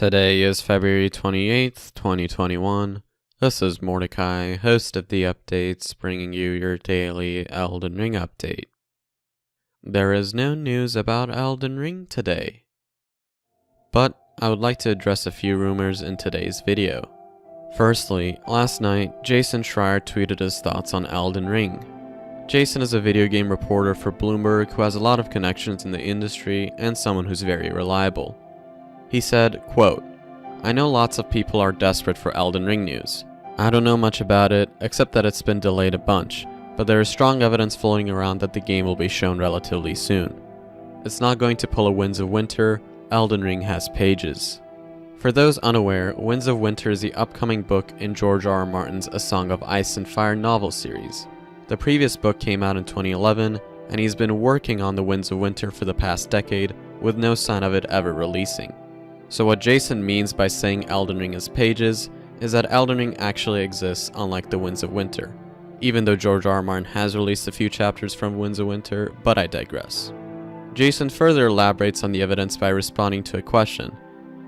Today is February 28th, 2021. This is Mordecai, host of The Updates, bringing you your daily Elden Ring update. There is no news about Elden Ring today, but I would like to address a few rumors in today's video. Firstly, last night, Jason Schreier tweeted his thoughts on Elden Ring. Jason is a video game reporter for Bloomberg who has a lot of connections in the industry and someone who's very reliable. He said, quote, "I know lots of people are desperate for Elden Ring news. I don't know much about it, except that it's been delayed a bunch, but there is strong evidence floating around that the game will be shown relatively soon. It's not going to pull a Winds of Winter. Elden Ring has pages." For those unaware, Winds of Winter is the upcoming book in George R. R. Martin's A Song of Ice and Fire novel series. The previous book came out in 2011, and he's been working on the Winds of Winter for the past decade, with no sign of it ever releasing. So what Jason means by saying Elden Ring has pages is that Elden Ring actually exists, unlike the Winds of Winter, even though George R. R. Martin has released a few chapters from Winds of Winter, but I digress. Jason further elaborates on the evidence by responding to a question.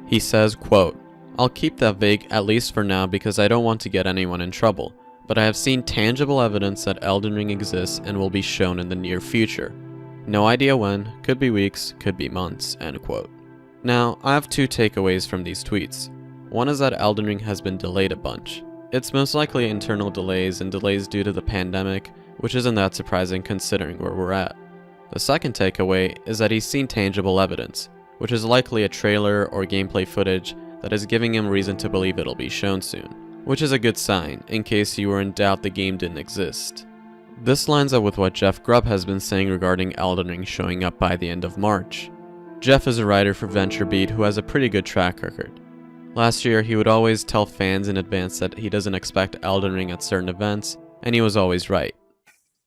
He says, quote, "I'll keep that vague at least for now because I don't want to get anyone in trouble, but I have seen tangible evidence that Elden Ring exists and will be shown in the near future. No idea when, could be weeks, could be months," end quote. Now, I have two takeaways from these tweets. One is that Elden Ring has been delayed a bunch. It's most likely internal delays and delays due to the pandemic, which isn't that surprising considering where we're at. The second takeaway is that he's seen tangible evidence, which is likely a trailer or gameplay footage that is giving him reason to believe it'll be shown soon, which is a good sign in case you were in doubt the game didn't exist. This lines up with what Jeff Grubb has been saying regarding Elden Ring showing up by the end of March. Jeff is a writer for VentureBeat who has a pretty good track record. Last year, he would always tell fans in advance that he doesn't expect Elden Ring at certain events, and he was always right.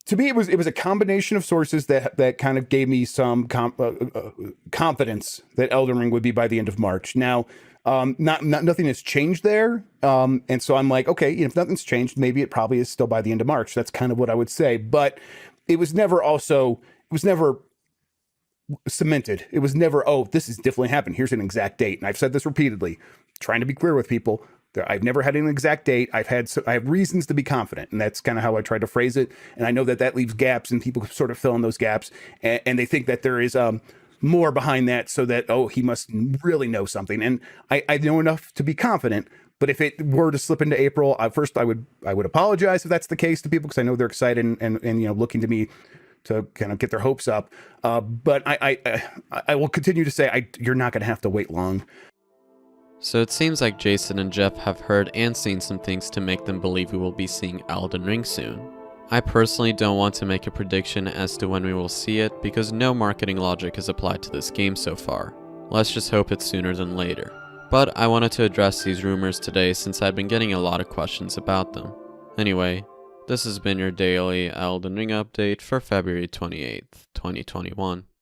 To me, it was a combination of sources that kind of gave me some confidence that Elden Ring would be by the end of March. Now, nothing has changed there, and so I'm like, okay, if nothing's changed, maybe it probably is still by the end of March. That's kind of what I would say. But it was never cemented. It was never, oh, this is definitely happened. Here's an exact date. And I've said this repeatedly, trying to be clear with people. I've never had an exact date. I have reasons to be confident, and that's kind of how I try to phrase it. And I know that leaves gaps, and people sort of fill in those gaps, and they think that there is more behind that, so that, oh, he must really know something. And I know enough to be confident. But if it were to slip into April, first I would apologize if that's the case to people, because I know they're excited and looking to me to kind of get their hopes up. But I will continue to say you're not going to have to wait long. So it seems like Jason and Jeff have heard and seen some things to make them believe we will be seeing Elden Ring soon. I personally don't want to make a prediction as to when we will see it because no marketing logic is applied to this game so far. Let's just hope it's sooner than later. But I wanted to address these rumors today since I've been getting a lot of questions about them. Anyway, this has been your daily Elden Ring update for February 28th, 2021.